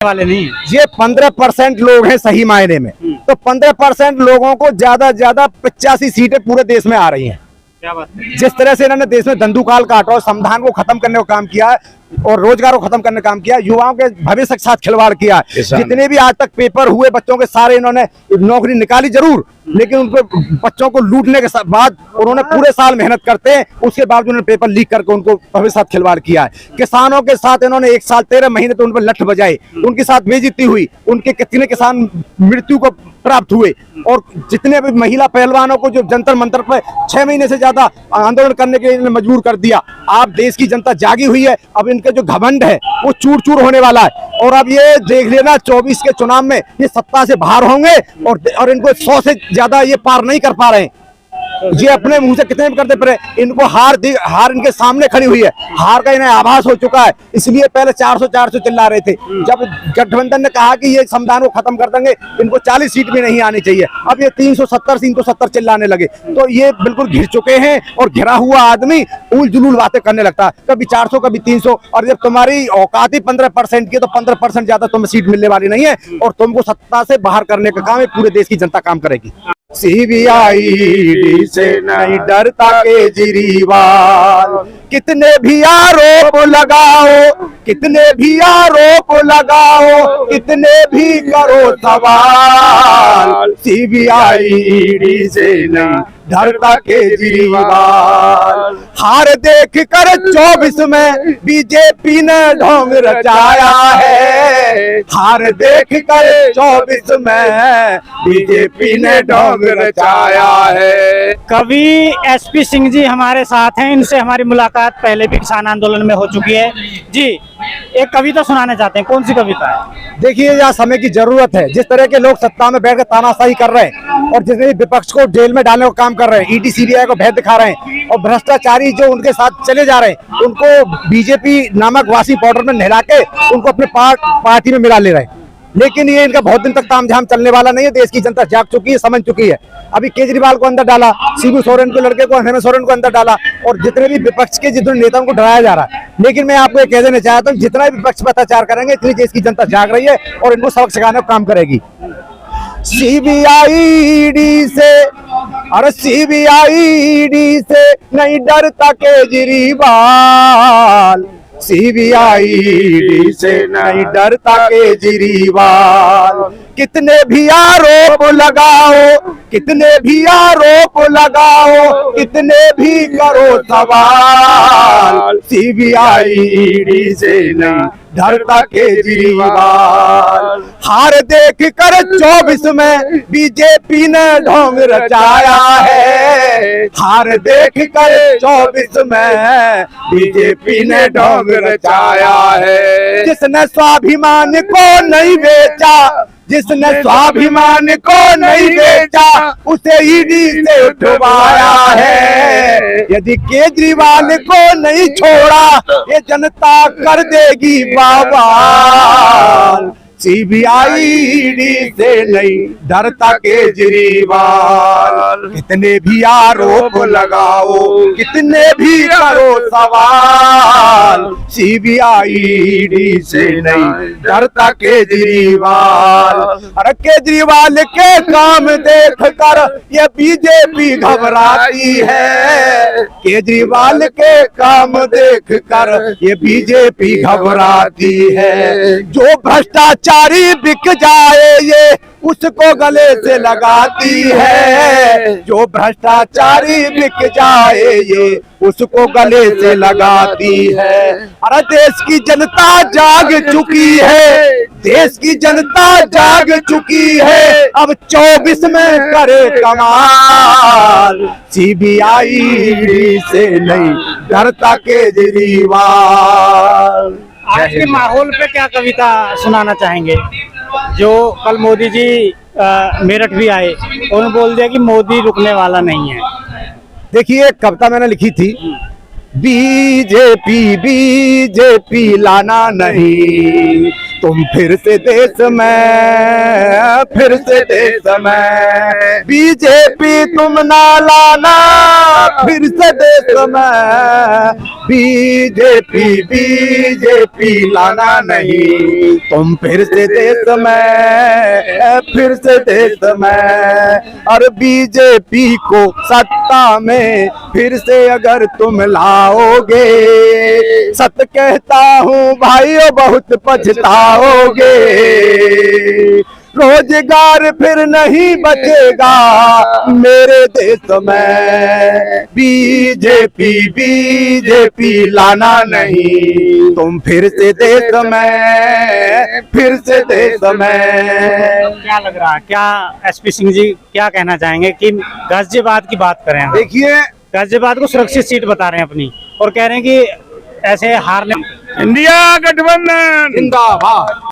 वाले नहीं। ये 15% लोग हैं सही मायने में, तो 15% लोगों को ज्यादा ज्यादा 85 सीटें पूरे देश में आ रही हैं। क्या बात है? जिस तरह से इन्होंने देश में धंधुकाल काटा और संविधान को खत्म करने का काम किया और रोजगार को खत्म करने का काम किया, युवाओं के भविष्य के साथ खिलवाड़ किया, जितने भी आज तक पेपर हुए बच्चों के सारे इन्होंने नौकरी निकाली जरूर, लेकिन उनको बच्चों को लूटने के बाद उन्होंने पूरे साल मेहनत करते हैं, उसके बावजूद उन्होंने पेपर लीक करके उनको भविष्य के साथ खिलवाड़ किया है। किसानों के साथ इन्होंने 1 साल 13 महीने तो उन पर लठ बजाए, उनके साथ बेइज्जती हुई, उनके कितने किसान मृत्यु को प्राप्त हुए, और जितने भी महिला पहलवानों को जो जंतर मंतर पर 6 महीने से ज्यादा आंदोलन करने के लिए मजबूर कर दिया। आप देश की जनता जागी हुई है, अब इनके जो घमंड है वो चूर चूर होने वाला है, और अब ये देख लेना 24 के चुनाव में ये सत्ता से बाहर होंगे और इनको 100 से ज्यादा ये पार नहीं कर पा रहे हैं। ये अपने मुंह से कितने भी करते पड़े, इनको हार इनके सामने खड़ी हुई है, हार का इन्हें आभास हो चुका है। इसलिए पहले 400 चिल्ला रहे थे, जब गठबंधन ने कहा कि ये संविधान को खत्म कर देंगे, इनको 40 सीट भी नहीं आनी चाहिए, अब ये 370 चिल्लाने लगे, तो ये बिल्कुल घिर चुके हैं। और घिरा हुआ आदमी उल जुलूल बातें करने लगता है, कभी 400 कभी 300, और जब तुम्हारी औकात ही 15% की, तो 15% ज्यादा तुम्हें सीट मिलने वाली नहीं है, और तुमको सत्ता से बाहर करने का काम है, पूरे देश की जनता काम करेगी। CBI से नहीं डरता केजरीवाल, कितने भी आरोप लगाओ, कितने भी आरोप लगाओ, कितने भी करो सवाल, CBI से नहीं डरता केजरीवाल। हार देख कर 24 में बीजेपी ने ढोंग रचाया है, हार देख कर 24 में बीजेपी ने ढोंग रचाया है। कवि SP सिंह जी हमारे साथ हैं, इनसे हमारी मुलाकात पहले भी किसान आंदोलन में हो चुकी है। जी, एक कविता सुनाना चाहते हैं, कौन सी कविता है? देखिए, यह समय की जरूरत है। जिस तरह के लोग सत्ता में बैठकर तानाशाही कर रहे हैं और जितने विपक्ष को जेल में डालने का काम कर रहे हैं, ED CBI को भय दिखा रहे हैं, और भ्रष्टाचारी जो उनके साथ चले जा रहे हैं, उनको बीजेपी नामक वासी पाउडर में नहला के उनको अपने पार्टी में मिला ले रहे हैं। लेकिन ये इनका बहुत दिन तक तामझाम चलने वाला नहीं है। देश की जनता जाग चुकी है, समझ चुकी है। अभी केजरीवाल को अंदर डाला, शिबू सोरेन के लड़के को, हेमंत सोरेन को अंदर डाला, और जितने भी विपक्ष के जितने नेताओं को डराया जा रहा है। लेकिन मैं आपको कह देना चाहता हूँ, जितना भी विपक्ष पर अत्याचार करेंगे, इतनी देश की जनता जाग रही है और इनको सबक सिखाने का काम करेगी। CBI से, अरे CBI से नहीं डरता केजरीवाल, CBI से नहीं डरता केजरीवाल। कितने भी आरोप लगाओ, कितने भी आरोप लगाओ, कितने भी करो सवाल, CBI से नहीं डरता केजरीवाल। हार देख कर 24 में बीजेपी ने ढोंग रचाया है, हार देख कर 24 में बीजेपी ने ढोंग रचाया है। जिसने स्वाभिमान को नहीं बेचा, जिसने स्वाभिमान को नहीं बेचा, उसे ED से उठवाया है। यदि केजरीवाल को नहीं छोड़ा, ये जनता कर देगी बवाल, CBI से नहीं डरता केजरीवाल। कितने भी आरोप लगाओ, कितने भी करो सवाल, CBI से नहीं डरता केजरीवाल। अरे केजरीवाल के काम देख कर ये बीजेपी घबराती है, केजरीवाल के काम देख कर ये बीजेपी घबराती है। जो भ्रष्टाचार बिक जाए ये उसको गले से लगाती है, जो भ्रष्टाचारी बिक जाए ये उसको गले से लगाती है। अरे देश की जनता जाग चुकी है, देश की जनता जाग चुकी है, अब 24 में करे कमाल, CBI से नहीं डरता केजरीवाल। आज के माहौल पे क्या कविता सुनाना चाहेंगे? जो कल मोदी जी मेरठ भी आए, उन्होंने बोल दिया कि मोदी रुकने वाला नहीं है। देखिए, एक कविता मैंने लिखी थी, बीजेपी बीजेपी लाना नहीं, तुम फिर से देश में, फिर से देश में बीजेपी तुम ना लाना, फिर से देश में बीजेपी, बीजेपी लाना नहीं, तुम फिर से देश में, फिर से देश में। और बीजेपी को सत्ता में फिर से अगर तुम लाओगे, सत्य कहता हूँ भाइयों बहुत पछताओगे, रोजगार फिर नहीं बचेगा मेरे देश में, बीजेपी, बीजेपी लाना नहीं, तुम फिर से देश में, फिर से देश में। क्या लग रहा है, क्या एसपी सिंह जी क्या कहना चाहेंगे कि गाजियाबाद की बात करें हम? देखिए, गाजियाबाद को सुरक्षित सीट बता रहे हैं अपनी, और कह रहे हैं कि ऐसे हारने इंडिया गठबंधन जिंदाबाद।